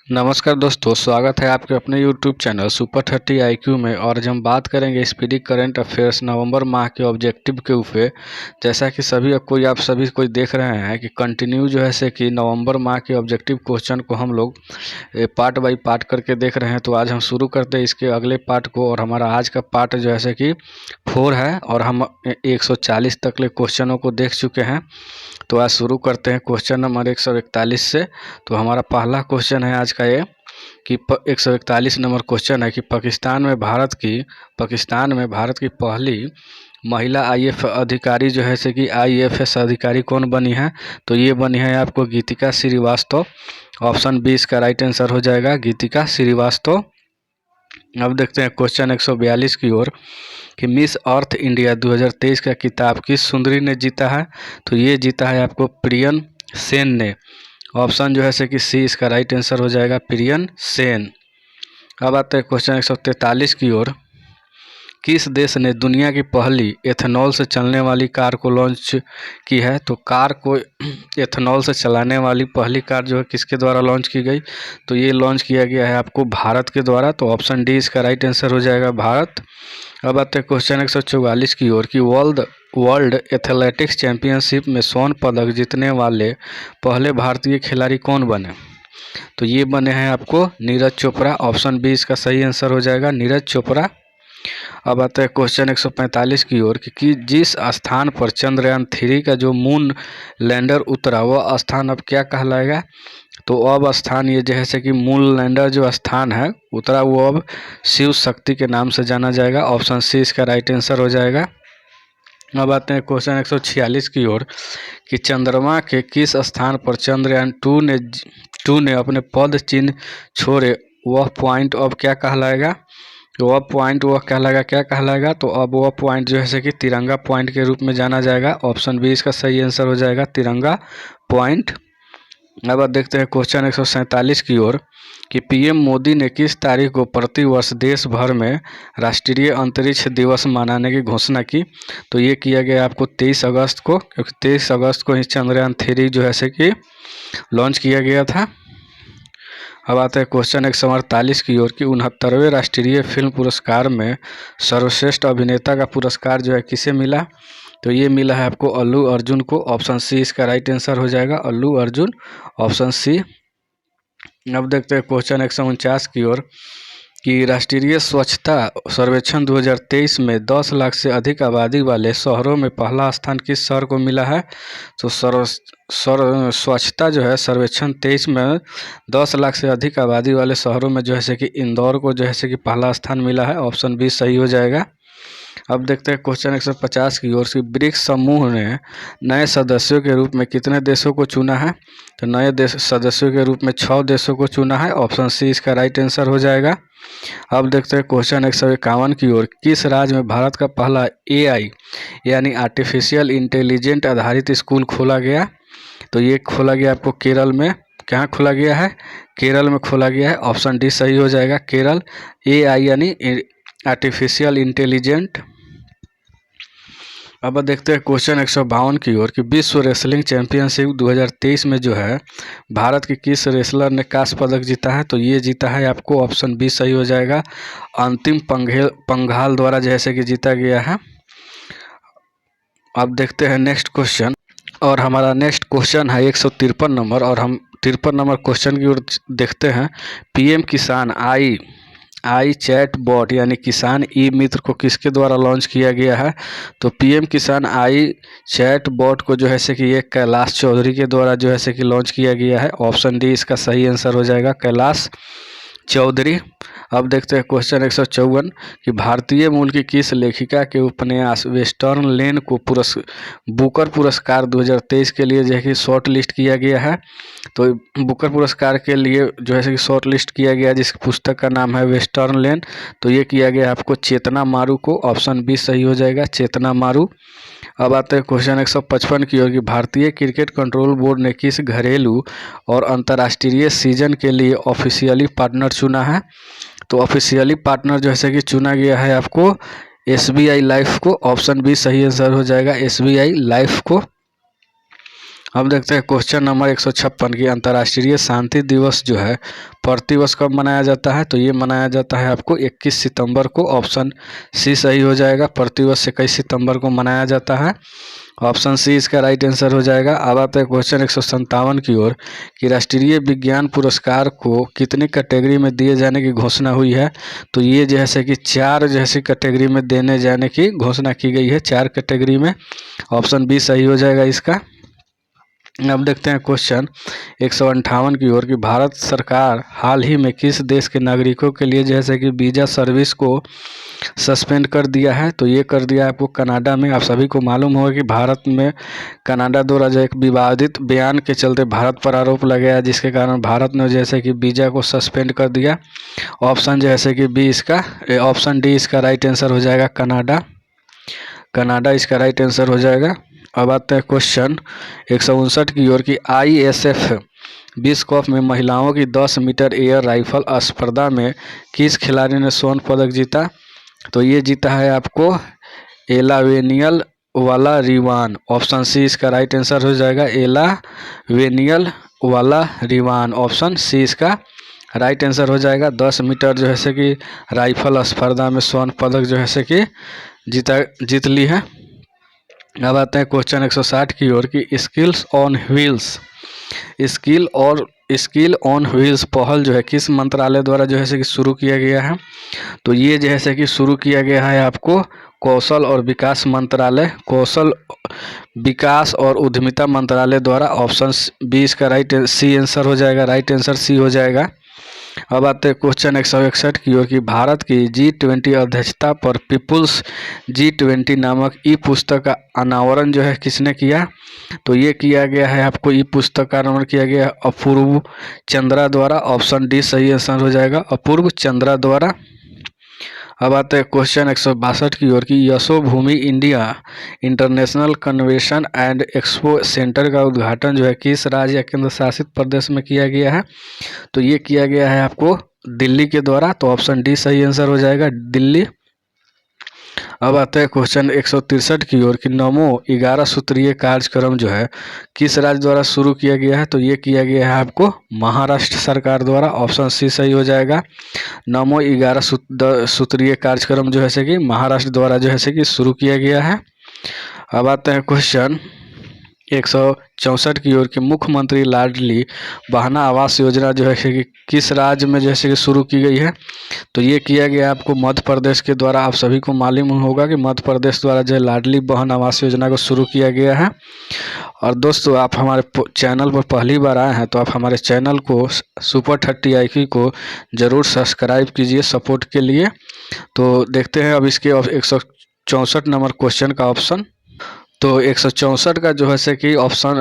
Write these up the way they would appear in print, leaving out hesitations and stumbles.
नमस्कार दोस्तों, स्वागत है आपके अपने YouTube चैनल सुपर 30 IQ में। और आज हम बात करेंगे स्पीडी करंट अफेयर्स नवंबर माह के ऑब्जेक्टिव के ऊपर। जैसा कि आप सभी कोई देख रहे हैं कि कंटिन्यू जो है से कि नवंबर माह के ऑब्जेक्टिव क्वेश्चन को हम लोग पार्ट बाय पार्ट करके देख रहे हैं। तो आज हम शुरू करते हैं इसके अगले पार्ट को। और हमारा आज का पार्ट जो है से कि 4 है और हम 140 तक ले क्वेश्चनों को देख चुके हैं। तो आज शुरू करते हैं क्वेश्चन नंबर 141 से। तो हमारा पहला क्वेश्चन है आज का ये कि 141 नंबर क्वेश्चन है कि पाकिस्तान में भारत की पहली महिला IAF अधिकारी जो है से कि IFS अधिकारी कौन बनी है। तो ये बनी है आपको गीतिका श्रीवास्तव। ऑप्शन बी इसका राइट आंसर हो जाएगा, गीतिका श्रीवास्तव। अब देखते हैं क्वेश्चन 142 की ओर कि मिस अर्थ इंडिया 2023 का खिताब किस सुंदरी ने जीता है। तो ये जीता है आपको प्रियन सेन ने। ऑप्शन जो है से कि सी इसका राइट आंसर हो जाएगा, प्रियन सेन। अब आते हैं क्वेश्चन 143 की ओर, किस देश ने दुनिया की पहली एथेनॉल से चलने वाली कार को लॉन्च की है। तो कार को एथेनॉल से चलाने वाली पहली कार जो है किसके द्वारा लॉन्च की गई। तो ये लॉन्च किया गया है आपको भारत के द्वारा। तो ऑप्शन डी इसका राइट आंसर हो जाएगा, भारत। अब आते हैं क्वेश्चन 144 की ओर कि वर्ल्ड एथलेटिक्स चैंपियनशिप में स्वर्ण पदक जीतने वाले पहले भारतीय खिलाड़ी कौन बने। तो ये बने हैं आपको नीरज चोपड़ा। ऑप्शन बी इसका सही आंसर हो जाएगा, नीरज चोपड़ा। अब आता है क्वेश्चन 145 की ओर कि जिस स्थान पर चंद्रयान 3 का जो मून लैंडर उतरा वह स्थान अब क्या कहलाएगा। तो अब स्थान ये जैसे कि मून लैंडर जो स्थान है उतरा वो अब शिव शक्ति के नाम से जाना जाएगा। ऑप्शन सी इसका राइट आंसर हो जाएगा। अब आते हैं क्वेश्चन 146 की ओर कि चंद्रमा के किस स्थान पर चंद्रयान 2 ने अपने पद चिन्ह छोड़े वह पॉइंट अब क्या कहलाएगा। तो वह पॉइंट क्या कहलाएगा। तो अब वह पॉइंट जो है कि तिरंगा पॉइंट के रूप में जाना जाएगा। ऑप्शन बी इसका सही आंसर हो जाएगा, तिरंगा पॉइंट। अब देखते हैं क्वेश्चन 147 की ओर कि PM मोदी ने किस तारीख को प्रतिवर्ष देश भर में राष्ट्रीय अंतरिक्ष दिवस मनाने की घोषणा की। तो ये किया गया आपको 23 अगस्त को, क्योंकि 23 अगस्त को ही चंद्रयान 3 जो है से कि लॉन्च किया गया था। अब आता है क्वेश्चन 148 की ओर कि 69वें राष्ट्रीय फिल्म पुरस्कार में सर्वश्रेष्ठ अभिनेता का पुरस्कार जो है किसे मिला। तो ये मिला है आपको अल्लू अर्जुन को। ऑप्शन सी इसका राइट आंसर हो जाएगा, अल्लू अर्जुन, ऑप्शन सी। अब देखते हैं क्वेश्चन 149 की ओर कि राष्ट्रीय स्वच्छता सर्वेक्षण 2023 में 10 लाख से अधिक आबादी वाले शहरों में पहला स्थान किस शहर को मिला है। तो स्वच्छता जो है सर्वेक्षण 23 में 10 लाख से अधिक आबादी वाले शहरों में जो है कि इंदौर को जो है कि पहला स्थान मिला है। ऑप्शन बी सही हो जाएगा। अब देखते हैं क्वेश्चन 150 की ओर से ब्रिक्स समूह ने नए सदस्यों के रूप में कितने देशों को चुना है। तो नए सदस्यों के रूप में 6 देशों को चुना है। ऑप्शन सी इसका राइट आंसर हो जाएगा। अब देखते हैं क्वेश्चन 151 की ओर किस राज्य में भारत का पहला AI यानी आर्टिफिशियल इंटेलिजेंट आधारित स्कूल खोला गया। तो ये खोला गया आपको केरल में। कहाँ खोला गया है, केरल में खोला गया है। ऑप्शन डी सही हो जाएगा, केरल। AI यानी आर्टिफिशियल इंटेलिजेंट। अब देखते हैं क्वेश्चन 152 की ओर कि विश्व रेसलिंग चैंपियनशिप 2023 में जो है भारत के किस रेसलर ने कांस्य पदक जीता है। तो ये जीता है आपको, ऑप्शन बी सही हो जाएगा, अंतिम पंघाल द्वारा जैसे कि जीता गया है। अब देखते हैं नेक्स्ट क्वेश्चन, और हमारा नेक्स्ट क्वेश्चन है 153 नंबर। और हम 53 नंबर क्वेश्चन की ओर देखते हैं। PM किसान आई चैट बॉट यानी किसान ई मित्र को किसके द्वारा लॉन्च किया गया है। तो PM किसान आई चैट बॉट को जो है से कि ये कैलाश चौधरी के द्वारा जो है से कि लॉन्च किया गया है। ऑप्शन डी इसका सही आंसर हो जाएगा, कैलाश चौधरी। अब देखते हैं क्वेश्चन 154 कि भारतीय मूल की किस लेखिका के उपन्यास वेस्टर्न लेन को बुकर पुरस्कार 2023 के लिए जो है कि शॉर्ट लिस्ट किया गया है। तो बुकर पुरस्कार के लिए जो है कि शॉर्ट लिस्ट किया गया जिस पुस्तक का नाम है वेस्टर्न लेन। तो ये किया गया आपको चेतना मारू को। ऑप्शन बी सही हो जाएगा, चेतना मारू। अब आते हैं क्वेश्चन 155 की ओर कि भारतीय क्रिकेट कंट्रोल बोर्ड ने किस घरेलू और अंतर्राष्ट्रीय सीजन के लिए ऑफिशियली पार्टनर चुना है। तो ऑफिशियली पार्टनर जैसे कि चुना गया है आपको SBI लाइफ को। ऑप्शन बी सही आंसर हो जाएगा, SBI लाइफ को। अब देखते हैं क्वेश्चन नंबर 156 की अंतर्राष्ट्रीय शांति दिवस जो है प्रतिवर्ष कब मनाया जाता है। तो ये मनाया जाता है आपको 21 सितंबर को। ऑप्शन सी सही हो जाएगा। प्रतिवर्ष 21 सितंबर को मनाया जाता है। ऑप्शन सी इसका राइट आंसर हो जाएगा। अब आता है क्वेश्चन 157 की ओर कि राष्ट्रीय विज्ञान पुरस्कार को कितनी कैटेगरी में दिए जाने की घोषणा हुई है। तो ये जैसे कि 4 जैसी कैटेगरी में देने जाने की घोषणा की गई है, 4 कैटेगरी में। ऑप्शन बी सही हो जाएगा इसका। अब देखते हैं क्वेश्चन 158 की ओर कि भारत सरकार हाल ही में किस देश के नागरिकों के लिए जैसे कि वीज़ा सर्विस को सस्पेंड कर दिया है। तो ये कर दिया आपको कनाडा में। आप सभी को मालूम होगा कि भारत में कनाडा द्वारा जो एक विवादित बयान के चलते भारत पर आरोप लगाया, जिसके कारण भारत ने जैसे कि वीज़ा को सस्पेंड कर दिया। ऑप्शन जैसे कि बी इसका, ऑप्शन डी इसका राइट आंसर हो जाएगा कनाडा। कनाडा इसका राइट आंसर हो जाएगा। अब आते हैं क्वेश्चन 159 की ओर कि ISF विश्व कप में महिलाओं की 10 मीटर एयर राइफल स्पर्धा में किस खिलाड़ी ने स्वर्ण पदक जीता। तो ये जीता है आपको एलावेनियल वाला रिवान। ऑप्शन सी इसका राइट आंसर हो जाएगा। एलावेनियल वाला रिवान, ऑप्शन सी इसका राइट आंसर हो जाएगा। 10 मीटर जो है कि राइफल स्पर्धा में स्वर्ण पदक जो है कि जीत ली है। अब आते हैं क्वेश्चन 160 की ओर कि स्किल ऑन व्हील्स पहल जो है किस मंत्रालय द्वारा जो है कि शुरू किया गया है। तो ये जैसे कि शुरू किया गया है आपको कौशल और विकास मंत्रालय, कौशल विकास और उद्यमिता मंत्रालय द्वारा। ऑप्शन बी इसका राइट सी आंसर हो जाएगा। राइट आंसर सी हो जाएगा। अब आते हैं क्वेश्चन 161 की ओर कि भारत की G20 अध्यक्षता पर पीपुल्स G20 नामक ई पुस्तक का अनावरण जो है किसने किया। तो ये किया गया है आपको, ई पुस्तक का अनावरण किया गया अपूर्व चंद्रा द्वारा। ऑप्शन डी सही आंसर हो जाएगा, अपूर्व चंद्रा द्वारा। अब आते हैं क्वेश्चन 162 की ओर कि Yashobhoomi India international convention and expo centre का उद्घाटन जो है किस राज्य या केंद्र शासित प्रदेश में किया गया है। तो ये किया गया है आपको दिल्ली के द्वारा। तो ऑप्शन डी सही आंसर हो जाएगा, दिल्ली। अब आते हैं क्वेश्चन 163 की ओर कि नमो 11 सूत्रीय कार्यक्रम जो है किस राज्य द्वारा शुरू किया गया है। तो ये किया गया है आपको महाराष्ट्र सरकार द्वारा। ऑप्शन सी सही हो जाएगा। नमो 11 सूत्रीय कार्यक्रम जो है कि महाराष्ट्र द्वारा जो है कि शुरू किया गया है। अब आते हैं क्वेश्चन 164 की ओर कि मुख्यमंत्री लाडली बहना आवास योजना जो है कि किस राज्य में जैसे कि शुरू की गई है। तो ये किया गया आपको मध्य प्रदेश के द्वारा। आप सभी को मालूम होगा कि मध्य प्रदेश द्वारा जो है लाडली बहन आवास योजना को शुरू किया गया है। और दोस्तों, आप हमारे चैनल पर पहली बार आए हैं तो आप हमारे चैनल को सुपर 30 IQ को ज़रूर सब्सक्राइब कीजिए सपोर्ट के लिए। तो देखते हैं अब इसके 164 नंबर क्वेश्चन का ऑप्शन। तो 164 का जो है कि ऑप्शन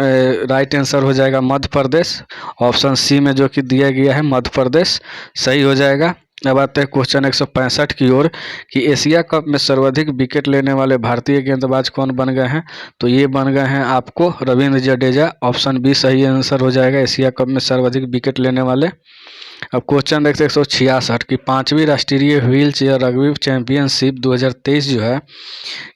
राइट आंसर हो जाएगा मध्य प्रदेश। ऑप्शन सी में जो कि दिया गया है मध्य प्रदेश सही हो जाएगा। अब आते हैं क्वेश्चन 165 की ओर कि एशिया कप में सर्वाधिक विकेट लेने वाले भारतीय गेंदबाज कौन बन गए हैं। तो ये बन गए हैं आपको रविंद्र जडेजा। ऑप्शन बी सही आंसर हो जाएगा, एशिया कप में सर्वाधिक विकेट लेने वाले। अब क्वेश्चन देखते हैं 166 की 5वीं राष्ट्रीय व्हील चेयर रग्बी चैंपियनशिप 2023 जो है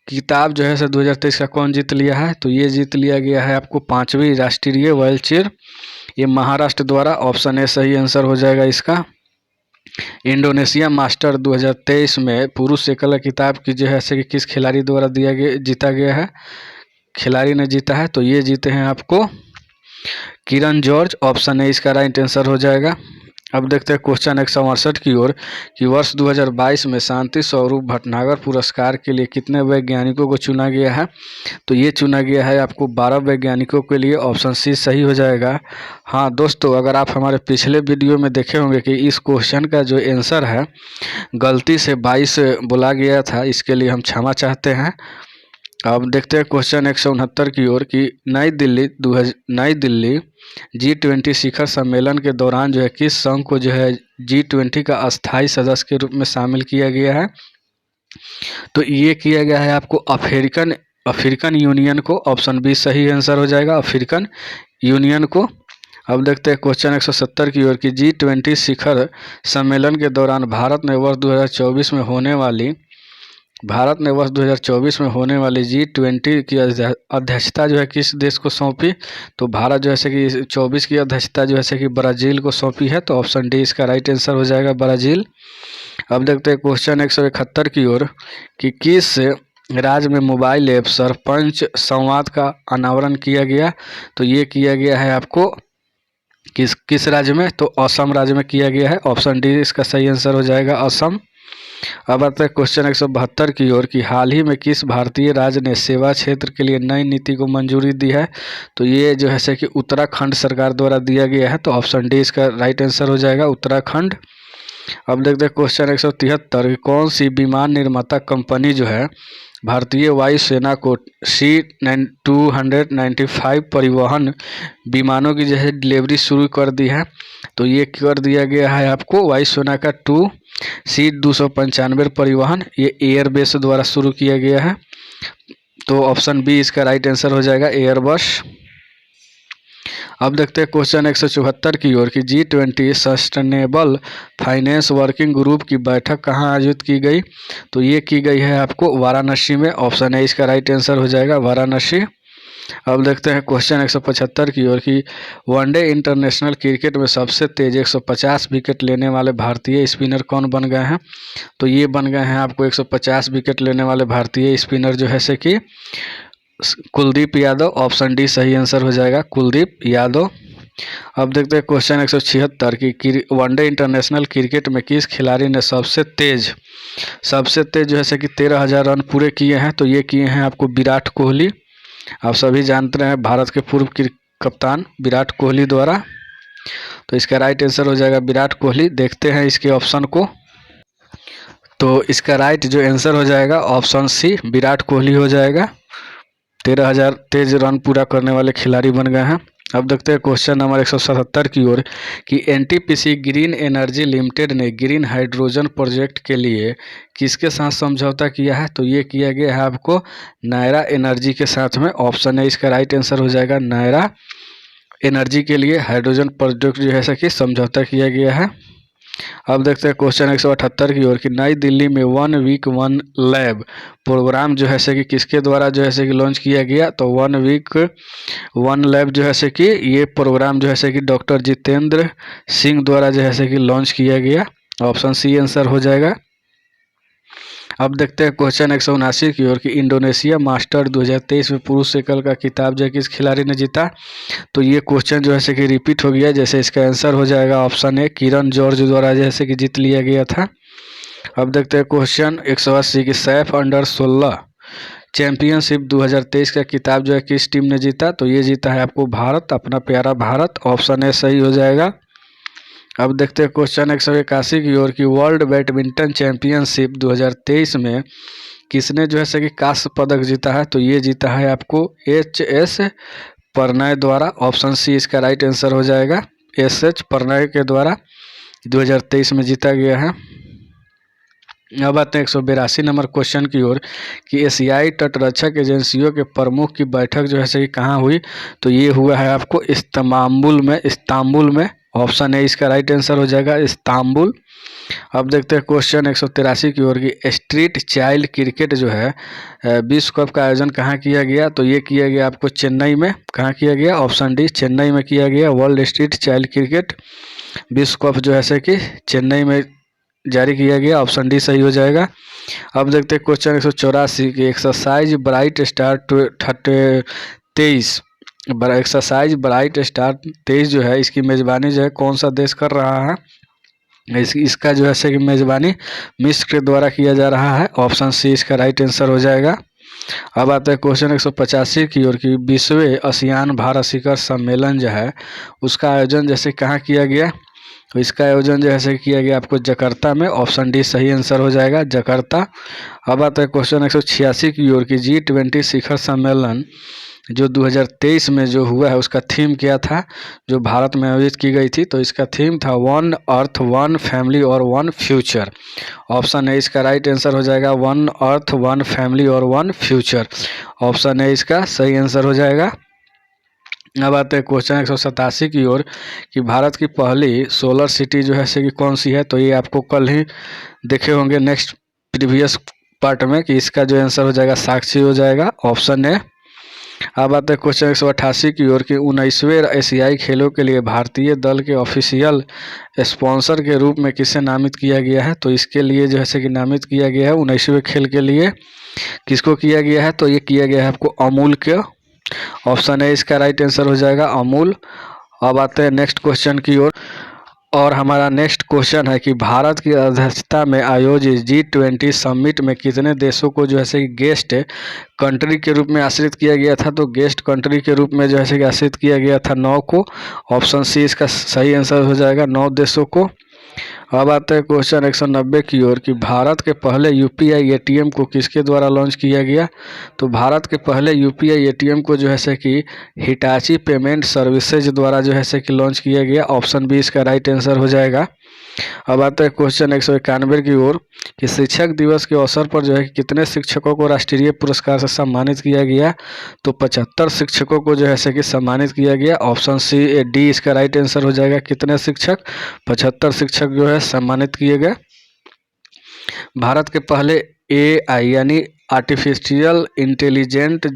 किताब जो है 2023 का कौन जीत लिया है। तो ये जीत लिया गया है आपको 5वीं राष्ट्रीय व्हील चेयर, ये महाराष्ट्र द्वारा। ऑप्शन ए सही आंसर हो जाएगा इसका। इंडोनेशिया मास्टर 2023 में पुरुष एकल किताब की जो है कि किस खिलाड़ी द्वारा जीता गया है, खिलाड़ी ने जीता है। तो ये जीते हैं आपको किरण जॉर्ज। ऑप्शन ए इसका राइट आंसर हो जाएगा। अब देखते हैं क्वेश्चन 168 की ओर कि वर्ष 2022 में शांति स्वरूप भटनागर पुरस्कार के लिए कितने वैज्ञानिकों को चुना गया है। तो ये चुना गया है आपको 12 वैज्ञानिकों के लिए। ऑप्शन सी सही हो जाएगा। हाँ दोस्तों, अगर आप हमारे पिछले वीडियो में देखे होंगे कि इस क्वेश्चन का जो आंसर है गलती से 22 बोला गया था, इसके लिए हम क्षमा चाहते हैं। अब देखते हैं क्वेश्चन 169 की ओर कि नई दिल्ली G20 शिखर सम्मेलन के दौरान जो है किस संघ को जो है G20 का अस्थायी सदस्य के रूप में शामिल किया गया है। तो ये किया गया है आपको अफ्रीकन यूनियन को। ऑप्शन बी सही आंसर हो जाएगा, अफ्रीकन यूनियन को। अब देखते हैं क्वेश्चन 170 की ओर कि G20 शिखर सम्मेलन के दौरान भारत ने वर्ष 2024 में होने वाली भारत ने वर्ष 2024 में होने वाली G20 की अध्यक्षता जो है किस देश को सौंपी? तो भारत जो है कि 24 की अध्यक्षता जो है कि ब्राज़ील को सौंपी है। तो ऑप्शन डी इसका राइट आंसर हो जाएगा, ब्राज़ील। अब देखते हैं क्वेश्चन 171 की ओर कि किस राज्य में मोबाइल ऐप सरपंच संवाद का अनावरण किया गया? तो ये किया गया है आपको किस राज्य में? तो असम राज्य में किया गया है। ऑप्शन डी इसका सही आंसर हो जाएगा, असम। अब आते हैं क्वेश्चन 172 की ओर कि हाल ही में किस भारतीय राज्य ने सेवा क्षेत्र के लिए नई नीति को मंजूरी दी है? तो ये जो है कि उत्तराखंड सरकार द्वारा दिया गया है। तो ऑप्शन डी इसका राइट आंसर हो जाएगा, उत्तराखंड। अब देखते हैं क्वेश्चन 173 कौन सी विमान निर्माता कंपनी जो है भारतीय वायुसेना को C-295 परिवहन विमानों की जैसे डिलीवरी शुरू कर दी है? तो ये कर दिया गया है आपको वायुसेना का C-295 परिवहन, ये एयरबस द्वारा शुरू किया गया है। तो ऑप्शन बी इसका राइट आंसर हो जाएगा, एयरबस। अब देखते हैं क्वेश्चन 174 की ओर कि G20 sustainable finance working group की बैठक कहाँ आयोजित की गई? तो ये की गई है आपको वाराणसी में। ऑप्शन ए इसका राइट आंसर हो जाएगा, वाराणसी। अब देखते हैं क्वेश्चन 175 की ओर कि वनडे इंटरनेशनल क्रिकेट में सबसे तेज 150 विकेट लेने वाले भारतीय स्पिनर कौन बन गए हैं? तो ये बन गए हैं आपको 150 विकेट लेने वाले भारतीय स्पिनर जो है से कि कुलदीप यादव। ऑप्शन डी सही आंसर हो जाएगा, कुलदीप यादव। अब देखते हैं क्वेश्चन 176 की वनडे इंटरनेशनल क्रिकेट में किस खिलाड़ी ने सबसे तेज जो है कि 13,000 रन पूरे किए हैं? तो ये किए हैं आपको विराट कोहली। आप सभी जानते हैं भारत के पूर्व कप्तान विराट कोहली द्वारा। तो इसका राइट आंसर हो जाएगा विराट कोहली। देखते हैं इसके ऑप्शन को। तो इसका राइट जो आंसर हो जाएगा ऑप्शन सी, विराट कोहली हो जाएगा। 13,000 तेज रन पूरा करने वाले खिलाड़ी बन गए हैं। अब देखते हैं क्वेश्चन नंबर 177 की ओर कि NTPC ग्रीन एनर्जी लिमिटेड ने ग्रीन हाइड्रोजन प्रोजेक्ट के लिए किसके साथ समझौता किया है? तो ये किया गया है आपको नायरा एनर्जी के साथ में। ऑप्शन है इसका राइट आंसर हो जाएगा, नायरा एनर्जी के लिए हाइड्रोजन प्रोजेक्ट जो है कि समझौता किया गया है। अब देखते हैं क्वेश्चन 178 की ओर कि नई दिल्ली में 1 वीक 1 लैब प्रोग्राम जो है कि किसके द्वारा जो है कि लॉन्च किया गया? तो 1 वीक 1 लैब जो है कि ये प्रोग्राम जो है कि डॉक्टर जितेंद्र सिंह द्वारा जो है कि लॉन्च किया गया। ऑप्शन सी आंसर हो जाएगा। अब देखते हैं क्वेश्चन 179 की ओर कि इंडोनेशिया मास्टर 2023 में पुरुष एकल का खिताब जो है किस खिलाड़ी ने जीता? तो ये क्वेश्चन जो है कि रिपीट हो गया, जैसे इसका आंसर हो जाएगा ऑप्शन ए, किरण जॉर्ज द्वारा जैसे कि जीत लिया गया था। अब देखते हैं क्वेश्चन 180 की सैफ अंडर 16 चैंपियनशिप 2023 का खिताब जो है किस टीम ने जीता? तो ये जीता है आपको भारत, अपना प्यारा भारत। ऑप्शन ए सही हो जाएगा। अब देखते हैं क्वेश्चन 181 की ओर की वर्ल्ड बैडमिंटन चैंपियनशिप 2023 में किसने जो है कि कांस्य पदक जीता है? तो ये जीता है आपको HS प्रणय द्वारा। ऑप्शन सी इसका राइट आंसर हो जाएगा, SH प्रणय के द्वारा 2023 में जीता गया है। अब आते हैं 182 नंबर क्वेश्चन की ओर कि एशियाई तटरक्षक एजेंसियों के प्रमुख की बैठक जो है कि कहाँ हुई? तो ये हुआ है आपको इस्तांबुल में। ऑप्शन ए इसका राइट आंसर हो जाएगा, इस्तांबुल। अब देखते हैं क्वेश्चन 183 की ओर की स्ट्रीट चाइल्ड क्रिकेट जो है विश्व कप का आयोजन कहाँ किया गया? तो ये किया गया आपको चेन्नई में। कहाँ किया गया? ऑप्शन डी चेन्नई में किया गया। वर्ल्ड स्ट्रीट चाइल्ड क्रिकेट विश्व कप जो है कि चेन्नई में जारी किया गया। ऑप्शन डी सही हो जाएगा। अब देखते हैं क्वेश्चन 184 की एक्सरसाइज ब्राइट स्टार 23 जो है इसकी मेज़बानी जो है कौन सा देश कर रहा है? इसका जो है कि मेज़बानी मिस्र के द्वारा किया जा रहा है। ऑप्शन सी इसका राइट आंसर हो जाएगा। अब आता है क्वेश्चन 185 की ओर की 20वें आसियान भारत शिखर सम्मेलन जो है उसका आयोजन जैसे कहाँ किया गया? तो इसका आयोजन जो है किया गया आपको जकार्ता में। ऑप्शन डी सही आंसर हो जाएगा, जकार्ता। अब आता है क्वेश्चन 186 की ओर की G20 शिखर सम्मेलन जो 2023 में जो हुआ है उसका थीम क्या था जो भारत में आयोजित की गई थी? तो इसका थीम था 1 अर्थ 1 फैमिली और 1 फ्यूचर। ऑप्शन ए इसका राइट आंसर हो जाएगा, 1 अर्थ 1 फैमिली और 1 फ्यूचर। ऑप्शन ए इसका सही आंसर हो जाएगा। अब आते हैं क्वेश्चन 187 की ओर कि भारत की पहली सोलर सिटी जो है कि कौन सी है? तो ये आपको कल ही देखे होंगे नेक्स्ट प्रीवियस पार्ट में कि इसका जो आंसर हो जाएगा साक्षी हो जाएगा, ऑप्शन ए। अब आते हैं क्वेश्चन 188 की ओर कि 19वें एशियाई खेलों के लिए भारतीय दल के ऑफिशियल स्पॉन्सर के रूप में किसे नामित किया गया है। तो इसके लिए जो है कि नामित किया गया है 19वें खेल के लिए किसको किया गया है, तो ये किया गया है आपको अमूल के। ऑप्शन ए इसका राइट आंसर हो जाएगा अमूल। अब आते हैं नेक्स्ट क्वेश्चन की ओर और हमारा नेक्स्ट क्वेश्चन है कि भारत की अध्यक्षता में आयोजित G20 समिट में कितने देशों को जो है कि गेस्ट कंट्री के रूप में आश्रित किया गया था। तो गेस्ट कंट्री के रूप में जो है कि आश्रित किया गया था 9 को। ऑप्शन सी इसका सही आंसर हो जाएगा 9 देशों को। अब आते हैं क्वेश्चन 190 की ओर कि भारत के पहले यूपीआई एटीएम को किसके द्वारा लॉन्च किया गया। तो भारत के पहले यूपीआई एटीएम को जो है कि हिटाची पेमेंट सर्विसेज द्वारा जो है कि लॉन्च किया गया। ऑप्शन बी इसका राइट आंसर हो जाएगा। अब आता है क्वेश्चन 191 की ओर कि शिक्षक दिवस के अवसर पर जो है कि कितने शिक्षकों को राष्ट्रीय पुरस्कार से सम्मानित किया गया। तो 75 शिक्षकों को जो है कि सम्मानित किया गया। ऑप्शन सी डी इसका राइट आंसर हो जाएगा। कितने शिक्षक, 75 शिक्षक जो है सम्मानित किए गए। भारत के पहले AI यानी आर्टिफिशियल इंटेलिजेंट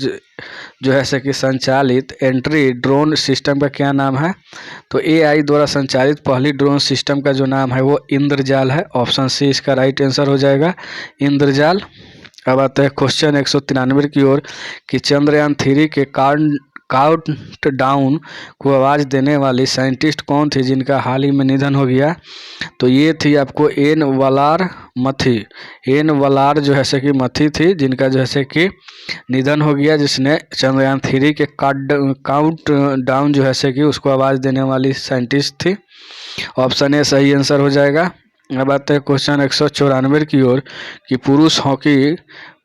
जो है कि संचालित एंट्री ड्रोन सिस्टम का क्या नाम है। तो AI द्वारा संचालित पहली ड्रोन सिस्टम का जो नाम है वो इंद्रजाल है। ऑप्शन सी इसका राइट आंसर हो जाएगा इंद्रजाल। अब आते हैं क्वेश्चन 193 की ओर कि चंद्रयान 3 के काउंट डाउन को आवाज़ देने वाली साइंटिस्ट कौन थी जिनका हाल ही में निधन हो गया। तो ये थी आपको एन वलार मथी। एन वलार जो है कि मथी थी जिनका जो है कि निधन हो गया, जिसने चंद्रयान 3 के काउंट डाउन जो है कि उसको आवाज़ देने वाली साइंटिस्ट थी। ऑप्शन ए सही आंसर हो जाएगा। अब आते हैं क्वेश्चन 194 की ओर कि पुरुष हॉकी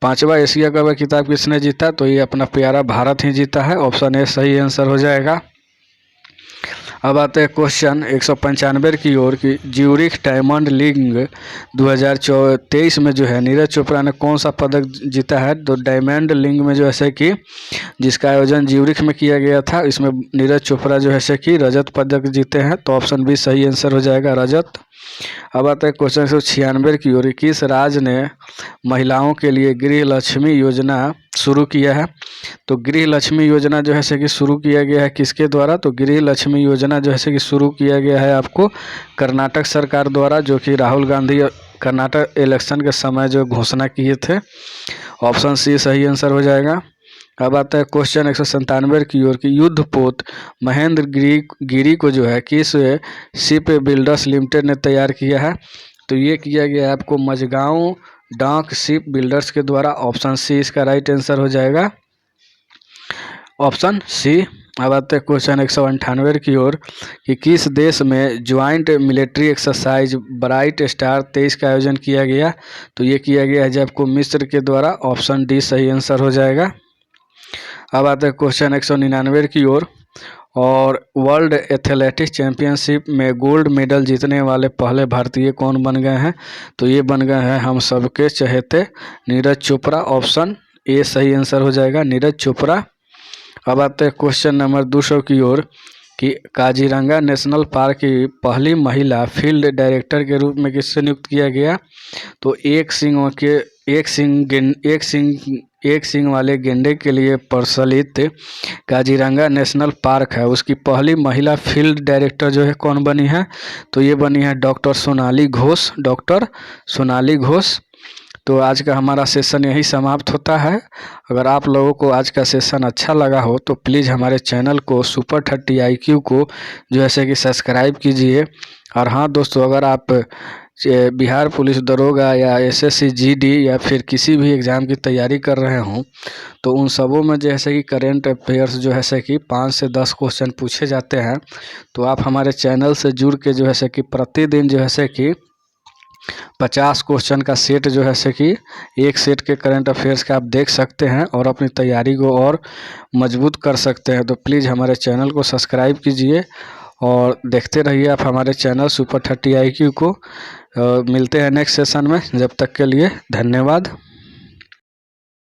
5वां एशिया कप खिताब किसने जीता। तो ये अपना प्यारा भारत ही जीता है। ऑप्शन ए सही आंसर हो जाएगा। अब आते हैं क्वेश्चन 195 की ओर कि ज्यूरिख डायमंड लीग 2023 में जो है नीरज चोपड़ा ने कौन सा पदक जीता है। तो डायमंड लीग में जो है कि जिसका आयोजन ज्यूरिख में किया गया था, इसमें नीरज चोपड़ा जो है कि रजत पदक जीते हैं। तो ऑप्शन बी सही आंसर हो जाएगा रजत। अब आता है क्वेश्चन 196 की ओर किस राज्य ने महिलाओं के लिए गृह लक्ष्मी योजना शुरू किया है। तो गृह लक्ष्मी योजना जो है कि शुरू किया गया है किसके द्वारा। तो गृह लक्ष्मी योजना जो है कि शुरू किया गया है आपको कर्नाटक सरकार द्वारा, जो कि राहुल गांधी कर्नाटक इलेक्शन के समय जो घोषणा किए थे। ऑप्शन सी सही आंसर हो जाएगा। अब आता है क्वेश्चन 197 की ओर की युद्धपोत महेंद्र गिरी को जो है किस शिप बिल्डर्स लिमिटेड ने तैयार किया है। तो ये किया गया है आपको मझगांव डाक शिप बिल्डर्स के द्वारा। ऑप्शन सी इसका राइट आंसर हो जाएगा, ऑप्शन सी। अब आते हैं क्वेश्चन 198 की ओर कि किस देश में joint military exercise bright star 23 का आयोजन किया गया। तो ये किया गया है जब आपको मिस्र के द्वारा। ऑप्शन डी सही आंसर हो जाएगा। अब आते हैं क्वेश्चन 199 की ओर और वर्ल्ड एथलेटिक्स चैंपियनशिप में गोल्ड मेडल जीतने वाले पहले भारतीय कौन बन गए हैं। तो ये बन गए हैं हम सबके चहेते नीरज चोपड़ा। ऑप्शन ए सही आंसर हो जाएगा नीरज चोपड़ा। अब आते हैं क्वेश्चन नंबर 200 की ओर कि काजीरंगा नेशनल पार्क की पहली महिला फील्ड डायरेक्टर के रूप में किससे नियुक्त किया गया। तो एक सिंग वाले गेंडे के लिए प्रचलित काजीरंगा नेशनल पार्क है, उसकी पहली महिला फील्ड डायरेक्टर जो है कौन बनी है। तो ये बनी है डॉक्टर सोनाली घोष। डॉक्टर सोनाली घोष। तो आज का हमारा सेशन यही समाप्त होता है। अगर आप लोगों को आज का सेशन अच्छा लगा हो तो प्लीज़ हमारे चैनल को सुपर 30 IQ को जो है कि सब्सक्राइब कीजिए। और हाँ दोस्तों, अगर आप बिहार पुलिस दरोगा या SSC GD या फिर किसी भी एग्ज़ाम की तैयारी कर रहे हों तो उन सबों में जैसे कि करेंट अफेयर्स जो है कि 5 से 10 क्वेश्चन पूछे जाते हैं। तो आप हमारे चैनल से जुड़ के जो है कि प्रतिदिन जो है कि 50 क्वेश्चन का सेट जो है कि एक सेट के करंट अफेयर्स का आप देख सकते हैं और अपनी तैयारी को और मजबूत कर सकते हैं। तो प्लीज़ हमारे चैनल को सब्सक्राइब कीजिए और देखते रहिए आप हमारे चैनल सुपर 30 IQ को। मिलते हैं नेक्स्ट सेशन में, जब तक के लिए धन्यवाद।